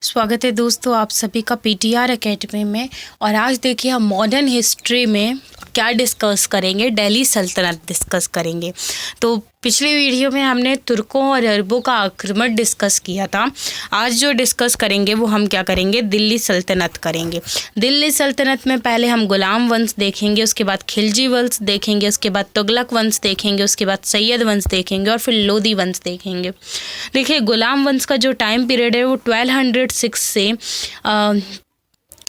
स्वागत है दोस्तों आप सभी का पीटीआर एकेडमी में। और आज देखिए हम मॉडर्न हिस्ट्री में क्या डिस्कस करेंगे, दिल्ली सल्तनत डिस्कस करेंगे। तो पिछले वीडियो में हमने तुर्कों और अरबों का आक्रमण डिस्कस किया था। आज जो डिस्कस करेंगे वो हम क्या करेंगे, दिल्ली सल्तनत करेंगे। दिल्ली सल्तनत में पहले हम गुलाम वंश देखेंगे, उसके बाद खिलजी वंश देखेंगे, उसके बाद तुगलक वंश देखेंगे, उसके बाद सैयद वंश देखेंगे और फिर लोदी वंश देखेंगे। देखिए गुलाम वंश का जो टाइम पीरियड है वो 1206 से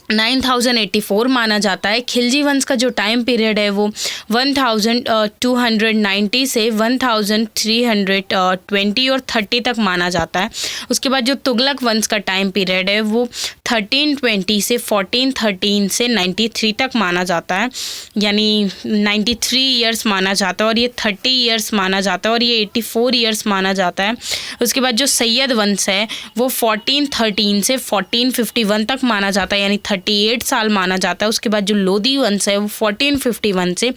9084 माना जाता है। खिलजी वंश का जो टाइम पीरियड है वो 1290 से 1320 और 30 तक माना जाता है। उसके बाद जो तुगलक वंश का टाइम पीरियड है वो 1320 से 1413 से 93 तक माना जाता है, यानी 93 ईयर्स माना जाता है। और ये 30 ईयर्स माना जाता है और ये 84 ईयर्स माना जाता है। उसके बाद जो सैयद वंश है वो 1413 से 1451 तक माना जाता है, यानी 38 साल माना जाता है। उसके बाद जो लोदी वंश है वो 1451 से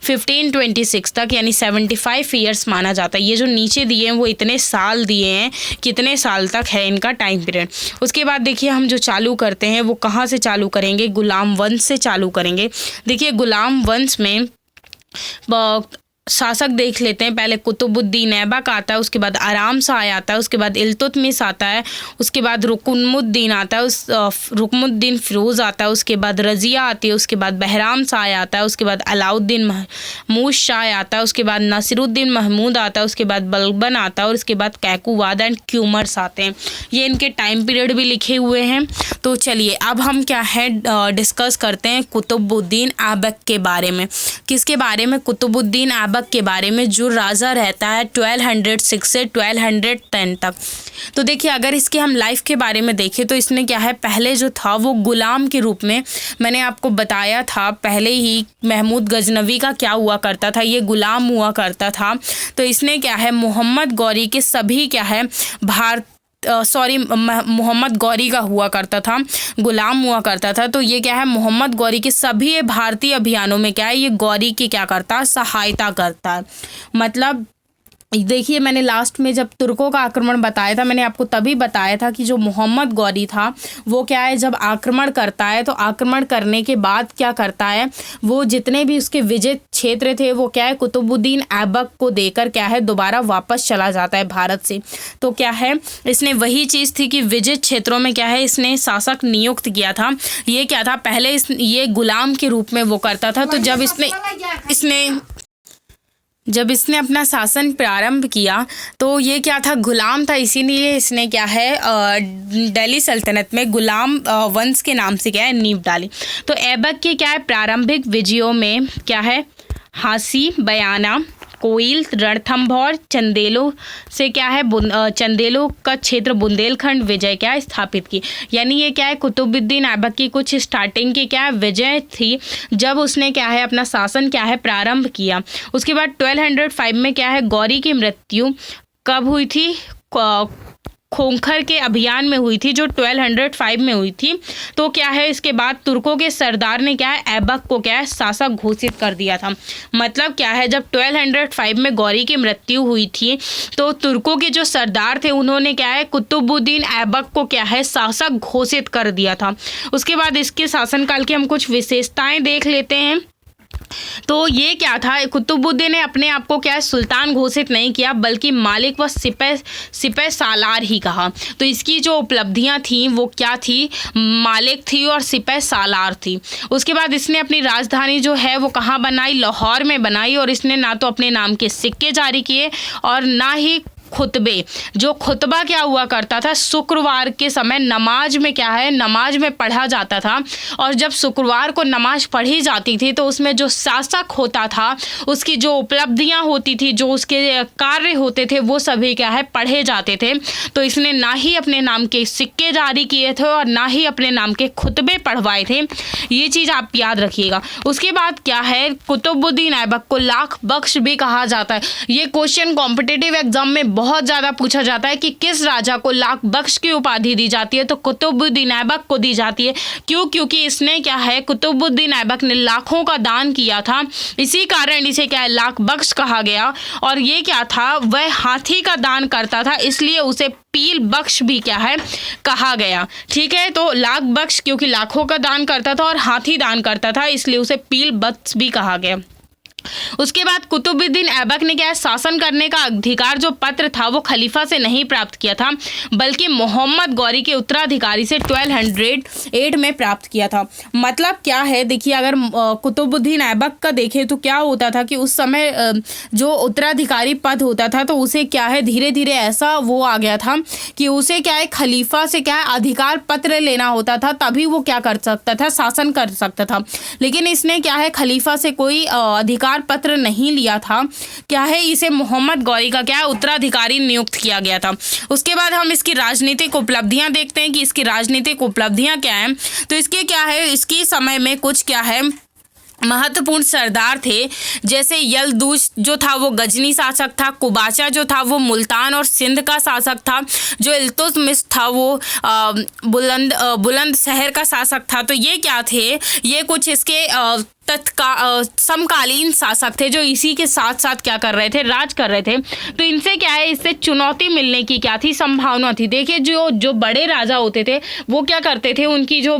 1526 तक, यानी 75 ईयर्स माना जाता है। ये जो नीचे दिए हैं वो इतने साल दिए हैं, कितने साल तक है इनका टाइम पीरियड। उसके बाद देखिए हम जो चालू करते हैं वो कहाँ से चालू करेंगे, गुलाम वंश से चालू करेंगे। देखिए गुलाम वंश में शासक देख लेते हैं। पहले कुतुबुद्दीन ऐबक आता है, उसके बाद आराम शाह आता है, उसके बाद इल्तुतमिश आता है, उसके बाद रुकनुद्दीन आता है, रुकनुद्दीन फिरोज़ आता है, उसके बाद रज़िया आती है, उसके बाद बहराम शाह आता है, उसके बाद अलाउद्दीन महमूद शाह आता है, उसके बाद नसीरुद्दीन महमूद आता है, उसके बाद बलबन आता है और उसके बाद कैकुवाद एंड क्यूमर्स आते हैं। ये इनके टाइम पीरियड भी लिखे हुए हैं। तो चलिए अब हम क्या है डिस्कस करते हैं कुतुबुद्दीन ऐबक के बारे में। किसके बारे में? कुतुबुद्दीन ऐबक के बारे में, जो राजा रहता है 1206 से 1210 तक। तो देखिए अगर इसके हम लाइफ के बारे में देखें तो इसने क्या है, पहले जो था वो गुलाम के रूप में, मैंने आपको बताया था पहले ही महमूद गजनवी का क्या हुआ करता था, ये गुलाम हुआ करता था। तो इसने क्या है मोहम्मद गौरी के सभी क्या है मोहम्मद गौरी का हुआ करता था, गुलाम हुआ करता था। तो ये क्या है मोहम्मद गौरी के सभी भारतीय अभियानों में क्या है, ये गौरी की क्या करता है, सहायता करता है। मतलब देखिए मैंने लास्ट में जब तुर्कों का आक्रमण बताया था, मैंने आपको तभी बताया था कि जो मोहम्मद गौरी था वो क्या है, जब आक्रमण करता है तो आक्रमण करने के बाद क्या करता है, वो जितने भी उसके विजय क्षेत्र थे वो क्या है कुतुबुद्दीन ऐबक को देकर क्या है दोबारा वापस चला जाता है भारत से। तो क्या है इसने वही चीज़ थी कि विजय क्षेत्रों में क्या है इसने शासक नियुक्त किया था। ये क्या था, पहले ये गुलाम के रूप में वो करता था। तो जब इसने अपना शासन प्रारंभ किया तो ये क्या था, गुलाम था, इसीलिए इसने क्या है दिल्ली सल्तनत में गुलाम वंश के नाम से क्या है नींव डाली। तो ऐबक के क्या है प्रारंभिक विजयों में क्या है, हासी, बयाना, कोइल, रणथंभौर, चंदेलो से क्या है चंदेलो का क्षेत्र बुंदेलखंड विजय क्या है स्थापित की। यानी ये क्या है कुतुबुद्दीन ऐबक की कुछ स्टार्टिंग की क्या है विजय थी, जब उसने क्या है अपना शासन क्या है प्रारंभ किया। उसके बाद 1205 में क्या है गौरी की मृत्यु कब हुई थी, खोखर के अभियान में हुई थी, जो 1205 में हुई थी। तो क्या है इसके बाद तुर्कों के सरदार ने क्या है ऐबक को क्या है शासक घोषित कर दिया था। मतलब क्या है जब 1205 में गौरी की मृत्यु हुई थी तो तुर्कों के जो सरदार थे उन्होंने क्या है कुतुबुद्दीन ऐबक को क्या है शासक घोषित कर दिया था। उसके बाद इसके शासनकाल की हम कुछ विशेषताएं देख लेते हैं। तो ये क्या था, कुतुबुद्दीन ने अपने आप को क्या है सुल्तान घोषित नहीं किया, बल्कि मालिक व सिपह सालार ही कहा। तो इसकी जो उपलब्धियां थी वो क्या थी, मालिक थी और सिपह सालार थी। उसके बाद इसने अपनी राजधानी जो है वो कहाँ बनाई, लाहौर में बनाई। और इसने ना तो अपने नाम के सिक्के जारी किए और ना ही खुतबे। जो खुतबा क्या हुआ करता था, शुक्रवार के समय नमाज में क्या है नमाज में पढ़ा जाता था। और जब शुक्रवार को नमाज पढ़ी जाती थी तो उसमें जो शासक होता था उसकी जो उपलब्धियां होती थी, जो उसके कार्य होते थे वो सभी क्या है पढ़े जाते थे। तो इसने ना ही अपने नाम के सिक्के जारी किए थे और ना ही अपने नाम के खुतबे पढ़वाए थे। ये चीज़ आप याद रखिएगा। उसके बाद क्या है कुतुबुद्दीन ऐबक को लाख बख्श भी कहा जाता है। ये क्वेश्चन कॉम्पिटिटिव एग्जाम में बहुत ज़्यादा पूछा जाता है कि किस राजा को लाख बख्श की उपाधि दी जाती है, तो कुतुबुद्दीन ऐबक को दी जाती है। क्यों? क्योंकि इसने क्या है, कुतुबुद्दीन ऐबक ने लाखों का दान किया था, इसी कारण इसे क्या है लाख बख्श कहा गया। और ये क्या था, वह हाथी का दान करता था, इसलिए उसे पील बख्श भी क्या है कहा गया। ठीक है, तो लाख बख्श क्योंकि लाखों का दान करता था और हाथी दान करता था, इसलिए उसे पील बख्श भी कहा गया। उसके बाद कुतुबुद्दीन ऐबक ने क्या है, शासन करने का अधिकार जो पत्र था वो खलीफा से नहीं प्राप्त किया था, बल्कि मोहम्मद गौरी के उत्तराधिकारी से 1208 में प्राप्त किया था। मतलब क्या है, देखिए अगर कुतुबुद्दीन ऐबक का देखें तो क्या होता था कि उस समय जो उत्तराधिकारी पद होता था तो उसे क्या है धीरे धीरे ऐसा वो आ गया था कि उसे क्या है खलीफा से क्या है अधिकार पत्र लेना होता था, तभी वो क्या कर सकता था, शासन कर सकता था। लेकिन इसने क्या है खलीफा से कोई अधिकार पत्र नहीं लिया था, क्या है इसे मोहम्मद गौरी का क्या है उत्तराधिकारी नियुक्त किया गया था। उसके बाद हम इसकी राजनीतिक उपलब्धियां देखते हैं कि इसकी राजनीतिक उपलब्धियां क्या हैं। तो इसके क्या है, इसके समय में कुछ क्या है महत्वपूर्ण सरदार थे, जैसे यलदूज जो था वो गजनी शासक था, कुबाचा जो था वो मुल्तान और सिंध का शासक था, जो इल्तुतमिश था वो बुलंद शहर का शासक था। तो ये क्या थे, ये कुछ इसके समकालीन शासक थे जो इसी के साथ साथ क्या कर रहे थे, राज कर रहे थे। तो इनसे क्या है, इससे चुनौती मिलने की क्या थी, संभावना थी। देखिए जो बड़े राजा होते थे वो क्या करते थे, उनकी जो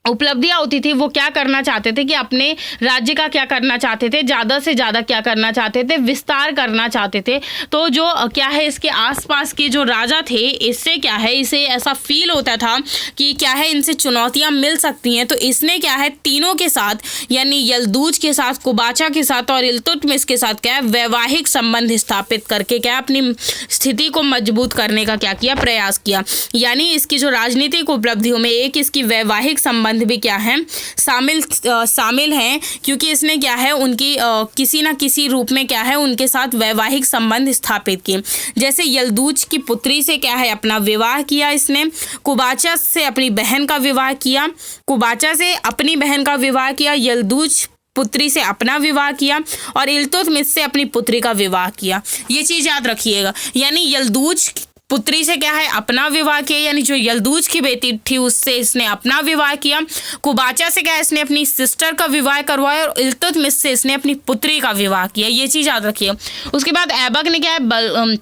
उपलब्धियां होती थी वो क्या करना चाहते थे कि अपने राज्य का क्या करना चाहते थे, ज़्यादा से ज़्यादा क्या करना चाहते थे, विस्तार करना चाहते थे। तो जो क्या है इसके आसपास के जो राजा थे, इससे क्या है इसे ऐसा फील होता था कि क्या है इनसे चुनौतियां मिल सकती हैं। तो इसने क्या है तीनों के साथ यानी यलदूज के साथ, कुबाचा के साथ और इल्तुतमिश के साथ क्या है वैवाहिक संबंध स्थापित करके क्या अपनी स्थिति को मजबूत करने का क्या किया, प्रयास किया। यानी इसकी जो राजनीतिक उपलब्धियों में एक इसकी वैवाहिक संबंध भी क्या है शामिल हैं, क्योंकि इसने क्या है उनकी किसी ना किसी रूप में क्या है उनके साथ वैवाहिक संबंध स्थापित किए। जैसे यलदूज की पुत्री से क्या है अपना विवाह किया इसने, कुबाचा से अपनी बहन का विवाह किया, कुबाचा से अपनी बहन का विवाह किया, यलदूज पुत्री से अपना विवाह किया और इल्तुतमिश से अपनी पुत्री का विवाह किया। ये चीज़ याद रखिएगा, यानी यलदूज पुत्री से क्या है अपना विवाह किया, यानी जो यलदूज की बेटी थी उससे इसने अपना विवाह किया, कुबाचा से क्या है इसने अपनी सिस्टर का विवाह करवाया और इल्तुतमिश से इसने अपनी पुत्री का विवाह किया। ये चीज़ याद रखिए। उसके बाद ऐबक ने क्या है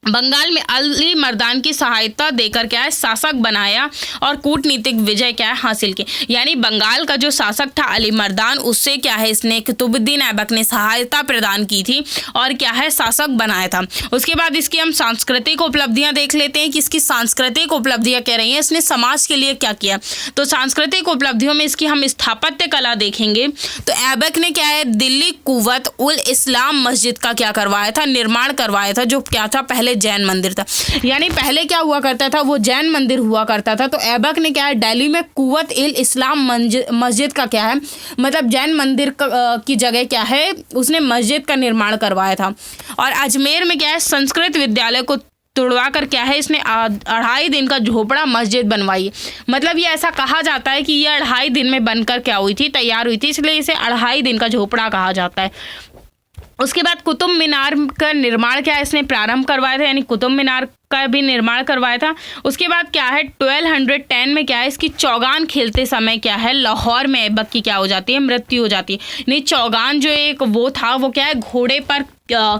बंगाल में अली मर्दान की सहायता देकर क्या है शासक बनाया और कूटनीतिक विजय क्या है हासिल की। यानी बंगाल का जो शासक था अली मर्दान, उससे क्या है इसने कुतुबुद्दीन ऐबक ने सहायता प्रदान की थी और क्या है शासक बनाया था। उसके बाद इसकी हम सांस्कृतिक उपलब्धियां देख लेते हैं कि इसकी सांस्कृतिक उपलब्धियां क्या रही हैं, इसने समाज के लिए क्या किया। तो सांस्कृतिक उपलब्धियों में इसकी हम स्थापत्य कला देखेंगे तो ऐबक ने क्या है दिल्ली कुव्वत उल इस्लाम मस्जिद का क्या करवाया था, निर्माण करवाया था, जो क्या था पहले जैन मंदिर था। यानी पहले क्या हुआ करता था, वो जैन मंदिर हुआ करता था। तो ऐबक ने क्या है दिल्ली में कुव्वत उल इस्लाम मस्जिद का क्या है मतलब जैन मंदिर की जगह क्या है उसने मस्जिद का निर्माण करवाया था। और अजमेर में क्या है संस्कृत विद्यालय को तुड़वा कर क्या है इसने 2.5 दिन का झोपड़ा मस्जिद बनवाई। मतलब ये ऐसा कहा जाता है कि ये 2.5 दिन में बनकर क्या हुई थी, तैयार हुई थी, इसलिए इसे 2.5 दिन का झोपड़ा कहा जाता है। उसके बाद कुतुब मीनार का निर्माण क्या है इसने प्रारंभ करवाया था, यानी कुतुब मीनार का भी निर्माण करवाया था। उसके बाद क्या है 1210 में क्या है इसकी चौगान खेलते समय क्या है लाहौर में ऐबक की क्या हो जाती है, मृत्यु हो जाती है। यानी चौगान जो एक वो था वो क्या है घोड़े पर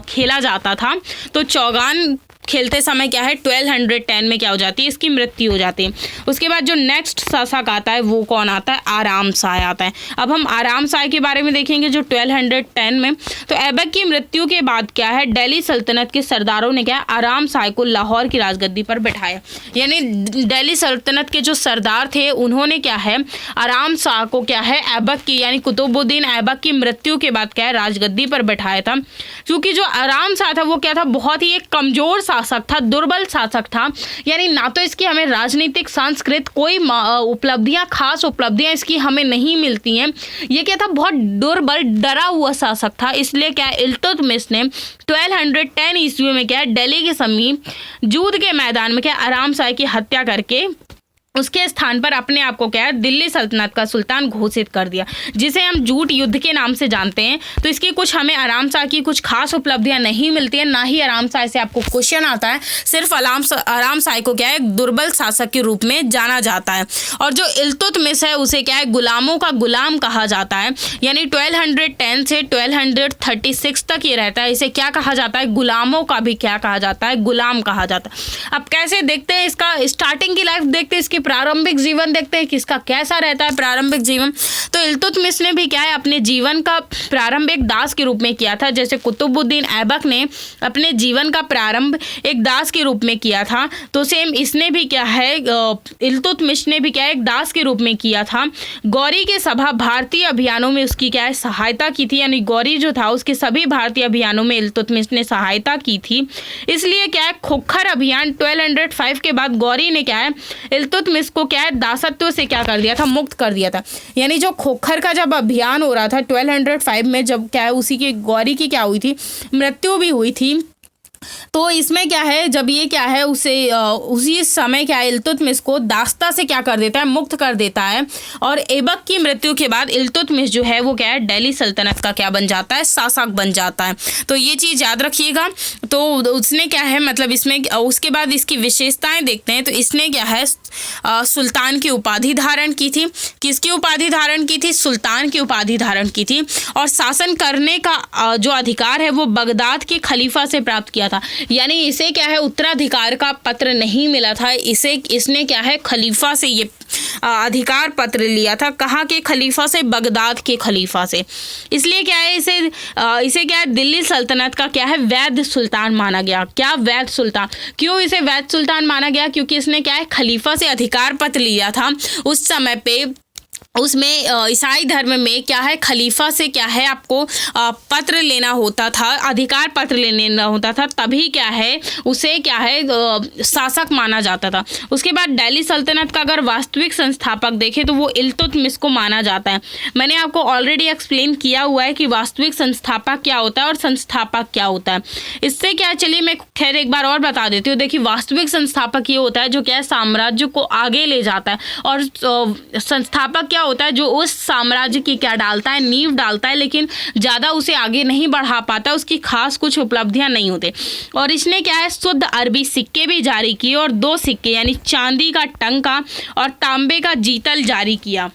खेला जाता था। तो चौगान खेलते समय क्या है 1210 में क्या हो जाती है इसकी मृत्यु हो जाती है। उसके बाद जो नेक्स्ट शासक आता है वो कौन आता है, आराम शाह आता है। अब हम आराम शाह के बारे में देखेंगे जो 1210 में। तो ऐबक की मृत्यु के बाद क्या है दिल्ली सल्तनत के सरदारों ने क्या है आराम शाह को लाहौर की राजगद्दी पर बैठाया। यानी दिल्ली सल्तनत के जो सरदार थे उन्होंने क्या है आराम शाह को क्या है ऐबक की यानी कुतुबुद्दीन ऐबक की मृत्यु के बाद क्या है राजगद्दी पर बैठाया था। क्योंकि जो आराम शाह था वो क्या था बहुत ही एक कमजोर शासक था, दुर्बल शासक था। यानी ना तो इसकी हमें राजनीतिक सांस्कृतिक कोई उपलब्धियां खास उपलब्धियां इसकी हमें नहीं मिलती हैं। ये क्या था बहुत दुर्बल डरा हुआ शासक था। इसलिए क्या इल्तुतमिश ने 1210 ईस्वी में क्या दिल्ली के समीप जूद के मैदान में क्या आराम शाह की हत्या करके उसके स्थान पर अपने आप को क्या है दिल्ली सल्तनत का सुल्तान घोषित कर दिया, जिसे हम जूट युद्ध के नाम से जानते हैं। तो इसकी कुछ हमें आराम शाह की कुछ खास उपलब्धियां नहीं मिलती हैं, ना ही आराम शाह से आपको क्वेश्चन आता है। सिर्फ आराम शाह को क्या है दुर्बल शासक के रूप में जाना जाता है। और जो इल्तुतमिश है उसे क्या है गुलामों का गुलाम कहा जाता है, यानी 1210 से 1236 तक ये रहता है। इसे क्या कहा जाता है, गुलामों का भी क्या कहा जाता है, गुलाम कहा जाता है। अब कैसे देखते हैं इसका स्टार्टिंग की लाइफ, देखते हैं इसकी प्रारंभिक जीवन, देखते हैं किसका कैसा रहता है प्रारंभिक जीवन। तो इल्तुतमिश ने भी क्या है अपने जीवन का प्रारंभ एक दास के रूप में किया था, जैसे कुतुबुद्दीन ऐबक ने अपने जीवन का प्रारंभ एक दास के रूप में किया था। तो सेम इसने भी क्या है इल्तुतमिश ने भी क्या है एक दास के रूप में किया था। गौरी के सभा भारतीय अभियानों में उसकी क्या है सहायता की थी, यानी गौरी जो था उसके सभी भारतीय अभियानों में इल्तुतमिश ने सहायता की थी। इसलिए क्या है खोखर अभियान 1205 के बाद गौरी ने क्या है इल्तुतमिश को क्या है दासत्व से क्या कर दिया था, मुक्त कर दिया था। यानी जो खोखर का जब अभियान हो रहा था 1205 में, जब क्या है उसी की गौरी की क्या हुई थी, मृत्यु भी हुई थी। तो इसमें क्या है जब ये क्या है उसे उसी समय क्या है इल्तुतमिश को दास्ता से क्या कर देता है, मुक्त कर देता है। और ऐबक की मृत्यु के बाद इल्तुतमिश जो है वो क्या है दिल्ली सल्तनत का क्या बन जाता है, शासक बन जाता है। तो ये चीज़ याद रखिएगा। तो उसने क्या है मतलब इसमें उसके बाद इसकी विशेषताएं देखते हैं। तो इसने क्या है सुल्तान की उपाधि धारण की थी। किसकी उपाधि धारण की थी, सुल्तान की उपाधि धारण की थी। और शासन करने का जो अधिकार है वो बगदाद के खलीफा से प्राप्त किया था। यानी इसे क्या है उत्तराधिकार का पत्र नहीं मिला था, इसने क्या है खलीफा से ये अधिकार पत्र लिया था। कहाँ के खलीफा से, बगदाद के खलीफा से। इसलिए क्या है इसे क्या है दिल्ली सल्तनत का क्या है वैध सुल्तान माना गया। क्या वैध सुल्तान, क्यों इसे वैध सुल्तान माना गया, क्योंकि इसने क्या है खलीफा से अधिकार पत्र लिया था। उस समय पे उसमें ईसाई धर्म में क्या है खलीफा से क्या है आपको पत्र लेना होता था, अधिकार पत्र लेना होता था, तभी क्या है उसे क्या है शासक माना जाता था। उसके बाद दिल्ली सल्तनत का अगर वास्तविक संस्थापक देखें तो वो इल्तुतमिश को माना जाता है। मैंने आपको ऑलरेडी एक्सप्लेन किया हुआ है कि वास्तविक संस्थापक क्या होता है और संस्थापक क्या होता है। इससे क्या, चलिए मैं खैर एक बार और बता देती हूँ। देखिए वास्तविक संस्थापक ये होता है जो क्या है साम्राज्य को आगे ले जाता है, और संस्थापक क्या होता है जो उस साम्राज्य की क्या डालता है, नींव डालता है, लेकिन ज़्यादा उसे आगे नहीं बढ़ा पाता, उसकी खास कुछ उपलब्धियां नहीं होते। और इसने क्या है शुद्ध अरबी सिक्के भी जारी किए और 2 सिक्के यानी चांदी का टंका और तांबे का जीतल जारी किया।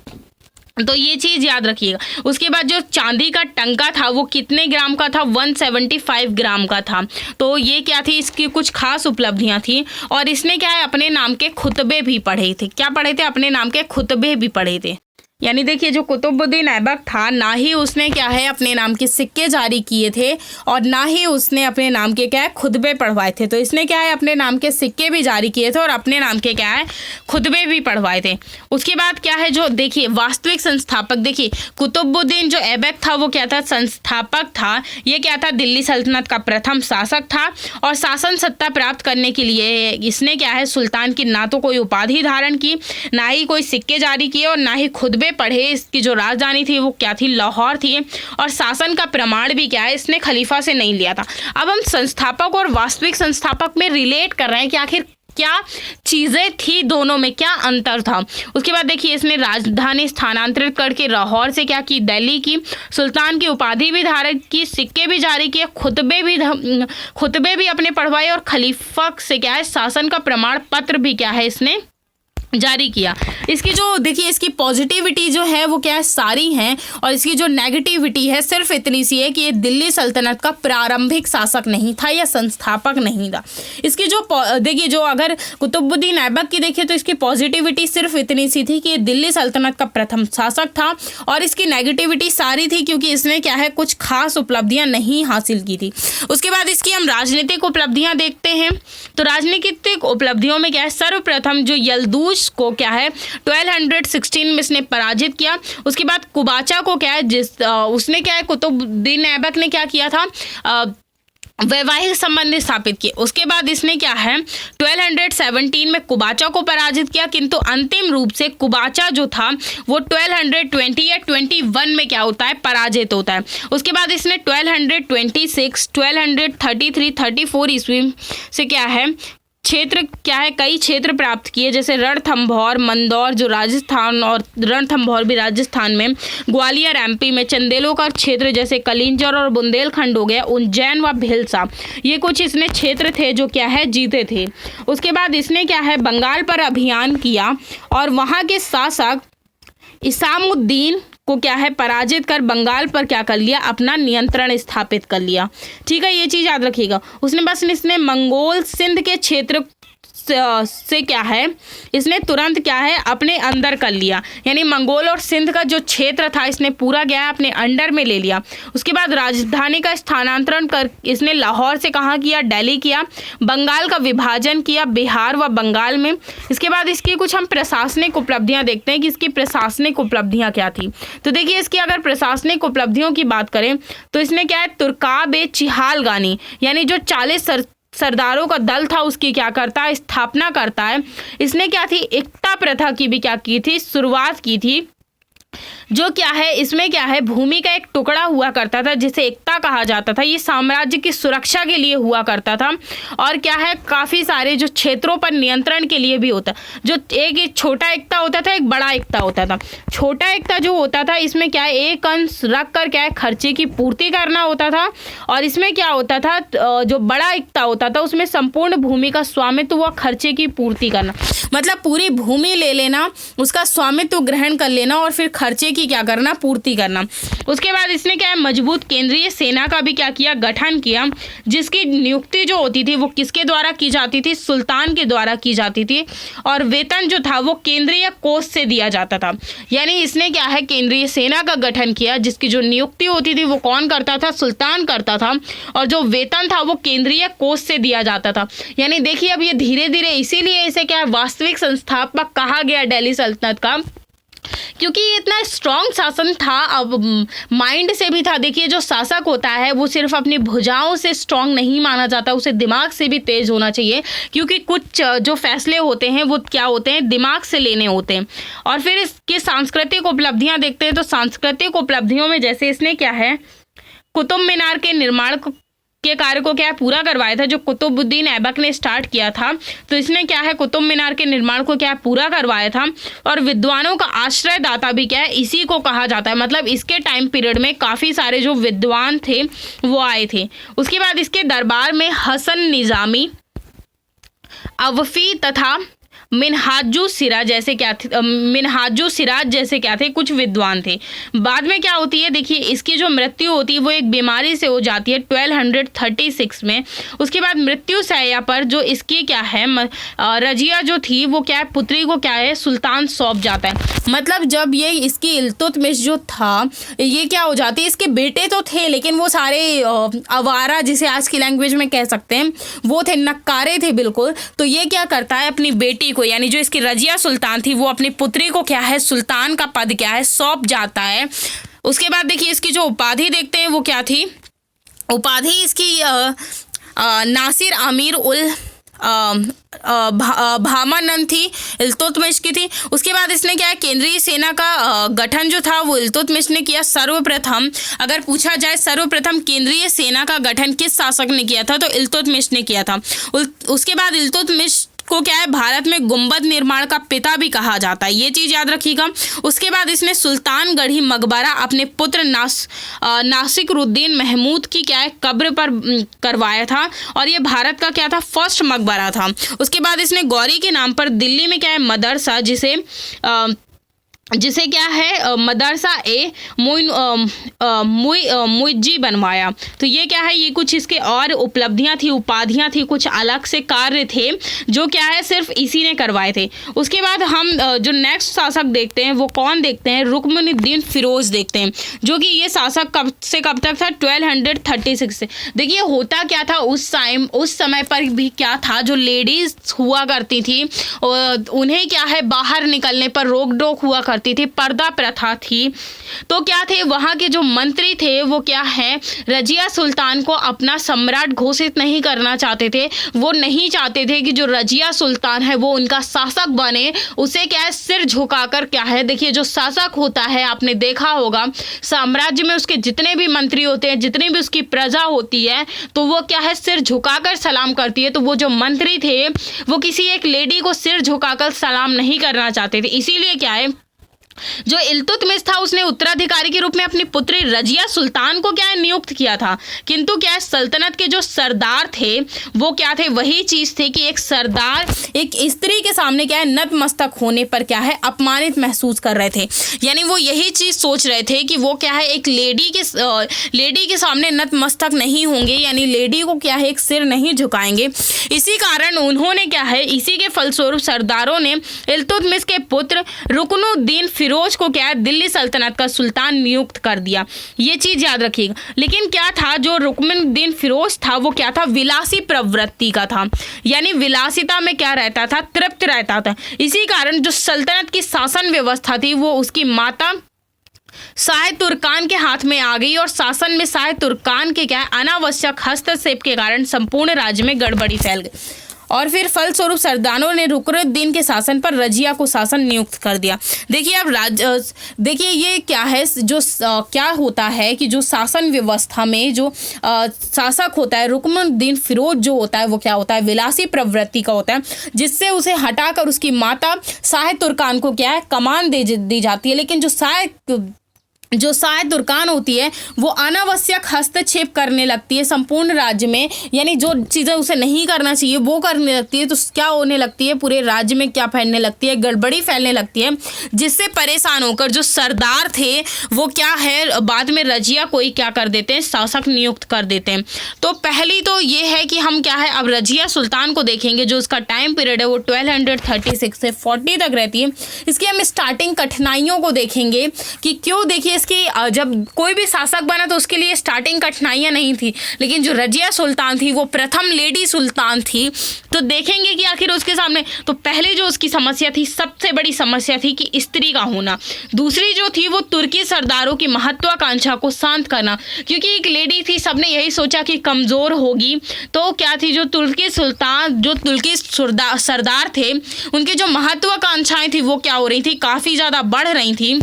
तो ये चीज़ याद रखिएगा। उसके बाद जो चांदी का टंका था वो कितने ग्राम का था, 175 ग्राम का था। तो ये क्या थी, इसकी कुछ खास उपलब्धियां थी। और इसने क्या है अपने नाम के खुतबे भी पढ़े थे। क्या पढ़े थे, अपने नाम के खुतबे भी पढ़े थे। यानी देखिए जो कुतुबुद्दीन ऐबक था, ना ही उसने क्या है अपने नाम के सिक्के जारी किए थे और ना ही उसने अपने नाम के क्या है खुतबे पढ़वाए थे। तो इसने क्या है अपने नाम के सिक्के भी जारी किए थे और अपने नाम के क्या है खुतबे भी पढ़वाए थे। उसके बाद क्या है जो देखिए वास्तविक संस्थापक, देखिए कुतुबुद्दीन जो ऐबक था वो क्या था, संस्थापक था। ये क्या था, दिल्ली सल्तनत का प्रथम शासक था। और शासन सत्ता प्राप्त करने के लिए इसने क्या है सुल्तान की ना तो कोई उपाधि धारण की, ना ही कोई सिक्के जारी किए और ना ही खुतबे पढ़े। इसकी जो राजधानी थी वो क्या थी, लाहौर थी। और शासन का प्रमाण भी क्या है इसने खलीफा से नहीं लिया था। अब हम संस्थापक और वास्तविक संस्थापक में रिलेट कर रहे हैं कि आखिर क्या चीज़ें थी, दोनों में क्या अंतर था। उसके बाद देखिए इसने राजधानी स्थानांतरित करके लाहौर से क्या की, दिल्ली की। सुल्तान की उपाधि भी धारण की, सिक्के भी जारी किए, खुतबे भी अपने पढ़वाए और खलीफा से क्या है शासन का प्रमाण पत्र भी क्या है इसने जारी किया। इसकी जो देखिए इसकी पॉजिटिविटी जो है वो क्या है सारी हैं, और इसकी जो नेगेटिविटी है सिर्फ इतनी सी है कि ये दिल्ली सल्तनत का प्रारंभिक शासक नहीं था या संस्थापक नहीं था। इसकी जो देखिए जो अगर कुतुबुद्दीन ऐबक की देखिए तो इसकी पॉजिटिविटी सिर्फ इतनी सी थी कि ये दिल्ली सल्तनत का प्रथम शासक था, और इसकी नेगेटिविटी सारी थी क्योंकि इसने क्या है कुछ खास उपलब्धियां नहीं हासिल की थी। उसके बाद इसकी हम राजनीतिक उपलब्धियां देखते हैं। तो राजनीतिक उपलब्धियों में क्या है, सर्वप्रथम जो यल्दूज को क्या है 1216 में इसने पराजित किया। उसके बाद कुबाचा को क्या है उसने क्या है कुतुबुद्दीन ऐबक ने क्या किया था, वैवाहिक संबंध स्थापित किए। उसके बाद इसने क्या है 1217 में कुबाचा को पराजित किया, किंतु अंतिम रूप से कुबाचा जो था वो 1220 या 21 में क्या होता है, पराजित होता है। उसके बाद इसने 1226, 1233, 34 ईस्वी से क्या है क्षेत्र क्या है, कई क्षेत्र प्राप्त किए, जैसे रणथंभौर मंदौर जो राजस्थान, और रणथंभौर भी राजस्थान में, ग्वालियर एमपी में, चंदेलों का क्षेत्र जैसे कलिंजर और बुंदेलखंड हो गया, उज्जैन व भिलसा, ये कुछ इसने क्षेत्र थे जो क्या है जीते थे। उसके बाद इसने क्या है बंगाल पर अभियान किया और वहाँ के शासक इसामुद्दीन को क्या है पराजित कर बंगाल पर क्या कर लिया, अपना नियंत्रण स्थापित कर लिया। ठीक है, ये चीज़ याद रखिएगा। इसने मंगोल सिंध के क्षेत्र से क्या है, इसने तुरंत क्या है अपने अंदर कर लिया, यानी मंगोल और सिंध का जो क्षेत्र था इसने पूरा क्या है अपने अंडर में ले लिया। उसके बाद राजधानी का स्थानांतरण कर इसने लाहौर से कहाँ किया, दिल्ली किया। बंगाल का विभाजन किया बिहार व बंगाल में। इसके बाद इसकी कुछ हम प्रशासनिक उपलब्धियां देखते हैं कि इसकी प्रशासनिक उपलब्धियां क्या थी। तो देखिए, इसकी अगर प्रशासनिक उपलब्धियों की बात करें तो इसने क्या है तुर्काब-ए-चिहालगानी, यानी जो 40 सरदारों का दल था उसकी क्या करता है, स्थापना करता है। इसने क्या थी, एकता प्रथा की भी क्या की थी, शुरुआत की थी, जो क्या है इसमें क्या है भूमि का एक टुकड़ा हुआ करता था जिसे एकता कहा जाता था। ये साम्राज्य की सुरक्षा के लिए हुआ करता था और क्या है काफ़ी सारे जो क्षेत्रों पर नियंत्रण के लिए भी होता, जो एक छोटा एकता होता था, एक बड़ा एकता होता था। छोटा एकता जो होता था इसमें क्या है एक अंश रख कर क्या है खर्चे की पूर्ति करना होता था, और इसमें क्या होता था जो बड़ा एकता होता था उसमें संपूर्ण भूमि का स्वामित्व व खर्चे की पूर्ति करना, मतलब पूरी भूमि ले लेना, उसका स्वामित्व ग्रहण कर लेना और फिर खर्चे की क्या करना, पूर्ति करना। उसके बाद इसने क्या है मजबूत केंद्रीय सेना का भी क्या किया, गठन किया, जिसकी नियुक्ति जो होती थी वो किसके द्वारा की जाती थी, सुल्तान के द्वारा की जाती थी, और वेतन जो था वो केंद्रीय कोष से दिया जाता था। यानी इसने क्या है केंद्रीय सेना का गठन किया जिसकी जो नियुक्ति होती थी वो कौन करता था, सुल्तान करता था, और जो वेतन था वो केंद्रीय कोष से दिया जाता था। यानी देखिए अब ये धीरे धीरे इसीलिए इसे क्या है वास्तविक संस्थापक कहा गया दिल्ली सल्तनत का, क्योंकि ये इतना स्ट्रॉन्ग शासन था, अब माइंड से भी था। देखिए जो शासक होता है वो सिर्फ अपनी भुजाओं से स्ट्रॉन्ग नहीं माना जाता, उसे दिमाग से भी तेज होना चाहिए, क्योंकि कुछ जो फैसले होते हैं वो क्या होते हैं, दिमाग से लेने होते हैं। और फिर इसकी सांस्कृतिक उपलब्धियां देखते हैं, तो सांस्कृतिक उपलब्धियों में जैसे इसने क्या है कुतुब मीनार के निर्माण के कार्य को क्या है पूरा करवाया था, जो कुतुबुद्दीन ऐबक ने स्टार्ट किया था। तो इसने क्या है कुतुब मीनार के निर्माण को क्या है पूरा करवाया था, और विद्वानों का आश्रयदाता भी क्या है इसी को कहा जाता है। मतलब इसके टाइम पीरियड में काफ़ी सारे जो विद्वान थे वो आए थे। उसके बाद इसके दरबार में हसन निज़ामी, अवफी तथा मिनहाजु सिराज जैसे क्या थे, मिनहाजु सिराज जैसे क्या थे कुछ विद्वान थे। बाद में क्या होती है, देखिए इसकी जो मृत्यु होती है वो एक बीमारी से हो जाती है 1236 में। उसके बाद मृत्यु शैया पर जो इसकी क्या है रजिया जो थी वो क्या है पुत्री को क्या है सुल्तान सौंप जाता है। मतलब जब ये इसकी इल्तुतमिश जो था ये क्या हो जाती है, इसके बेटे तो थे लेकिन वो सारे अवारा जिसे आज की लैंग्वेज में कह सकते हैं वो थे, नक्कारे थे बिल्कुल। तो ये क्या करता है अपनी बेटी को, यानी जो इसकी रजिया सुल्तान थी वो अपनी पुत्री को क्या है सुल्तान का पद क्या है सौंप जाता है। उसके बाद देखिए इसकी जो उपाधि देखते हैं वो क्या थी, उपाधि इसकी नासिर अमीर उल भामानंद थी, इल्तुतमिश की थी। उसके बाद इसने क्या है केंद्रीय सेना का गठन जो था वो इल्तुतमिश ने किया। सर्वप्रथम अगर पूछा जाए सर्वप्रथम केंद्रीय सेना का गठन किस शासक ने किया था, तो इल्तुतमिश ने किया था। उसके बाद इल्तुतमिश को क्या है भारत में गुंबद निर्माण का पिता भी कहा जाता है, ये चीज़ याद रखिएगा। उसके बाद इसने सुल्तानगढ़ी मकबरा अपने पुत्र नासिरुद्दीन महमूद की क्या है कब्र पर करवाया था, और ये भारत का क्या था फर्स्ट मकबरा था। उसके बाद इसने गौरी के नाम पर दिल्ली में क्या है मदरसा जिसे क्या है मदरसा ए मुइज्जी बनवाया। तो ये क्या है, ये कुछ इसके और उपलब्धियां थी, उपाधियां थी, कुछ अलग से कार्य थे जो क्या है सिर्फ इसी ने करवाए थे। उसके बाद हम जो नेक्स्ट शासक देखते हैं वो कौन देखते हैं, रुकनुद्दीन फिरोज देखते हैं, जो कि ये शासक कब से कब तक था 1236 से। देखिए होता क्या था उस समय पर भी क्या था, जो लेडीज हुआ करती थी उन्हें क्या है बाहर निकलने पर रोक टोक हुआ करती थी, पर्दा प्रथा थी। तो क्या थे, वहाँ के जो मंत्री थे वो क्या है, रजिया सुल्तान को अपना सम्राट घोषित नहीं करना चाहते थे। वो नहीं चाहते थे कि जो रजिया सुल्तान है वो उनका शासक बने। उसे क्या है, सिर झुकाकर क्या है, देखिए जो शासक होता है, आपने देखा होगा साम्राज्य में उसके जितने भी मंत्री होते हैं, जितनी भी उसकी प्रजा होती है, तो वो क्या है, सिर झुकाकर सलाम करती है। तो वो जो मंत्री थे वो किसी एक लेडी को सिर झुकाकर सलाम नहीं करना चाहते थे। इसीलिए क्या है, जो इल्तुतमिश था उसने उत्तराधिकारी के रूप में अपनी पुत्री रजिया सुल्तान को क्या है, नियुक्त किया था। किंतु क्या है, सल्तनत के जो सरदार थे वो क्या थे, वही चीज थे कि एक सरदार एक स्त्री के सामने क्या है, नतमस्तक होने पर क्या है, अपमानित महसूस कर रहे थे। यानी वो यही चीज सोच रहे थे कि वो क्या है, एक लेडी के सामने नतमस्तक नहीं होंगे, यानी लेडी को क्या है, एक सिर नहीं झुकाएंगे। इसी कारण उन्होंने क्या है, इसी के फलस्वरूप सरदारों ने इल्तुतमिश के पुत्र रुकनुद्दीन फिरोज को क्या है, दिल्ली सल्तनत का सुल्तान नियुक्त कर दिया। ये चीज याद रखिएगा। लेकिन क्या था, जो रुकनुद्दीन फिरोज था वो क्या था, विलासी प्रवृत्ति का था, यानी विलासिता में क्या रहता था, तृप्त रहता था। इसी कारण जो सल्तनत की शासन व्यवस्था थी वो उसकी माता शाह तुर्कान के हाथ में आ गई, और शासन में शाह तुर्कान के क्या है, अनावश्यक हस्तक्षेप के कारण संपूर्ण राज्य में गड़बड़ी फैल गई, और फिर फलस्वरूप सरदारों ने रुकनुद्दीन के शासन पर रजिया को शासन नियुक्त कर दिया। देखिए अब देखिए ये क्या है, जो क्या होता है कि जो शासन व्यवस्था में जो शासक होता है, रुकनुद्दीन फिरोज जो होता है वो क्या होता है, विलासी प्रवृत्ति का होता है, जिससे उसे हटाकर उसकी माता शाह तुर्कान को क्या है, कमान दी जाती है। लेकिन जो शाह तुर्कान होती है वो अनावश्यक हस्तक्षेप करने लगती है संपूर्ण राज्य में, यानी जो चीज़ें उसे नहीं करना चाहिए वो करने लगती है। तो क्या होने लगती है, पूरे राज्य में क्या फैलने लगती है, गड़बड़ी फैलने लगती है, जिससे परेशान होकर जो सरदार थे वो क्या है, बाद में रजिया को ही क्या कर देते हैं, शासक नियुक्त कर देते हैं। तो पहली तो ये है कि हम क्या है, अब रजिया सुल्तान को देखेंगे। जो उसका टाइम पीरियड है वो 1236 से 40 तक रहती है। इसकी हम स्टार्टिंग कठिनाइयों को देखेंगे कि क्यों। देखिए इसकी जब कोई भी शासक बना तो उसके लिए स्टार्टिंग कठिनाइयां नहीं थी, लेकिन जो रजिया सुल्तान थी वो प्रथम लेडी सुल्तान थी। तो देखेंगे कि आखिर उसके सामने, तो पहले जो उसकी समस्या थी, सबसे बड़ी समस्या थी कि स्त्री का होना। दूसरी जो थी वो तुर्की सरदारों की महत्वाकांक्षा को शांत करना, क्योंकि एक लेडी थी, सबने यही सोचा कि कमजोर होगी। तो क्या थी, जो तुर्की सरदार थे उनकी जो महत्वाकांक्षाएं थी वो क्या हो रही थी, काफी ज्यादा बढ़ रही थी।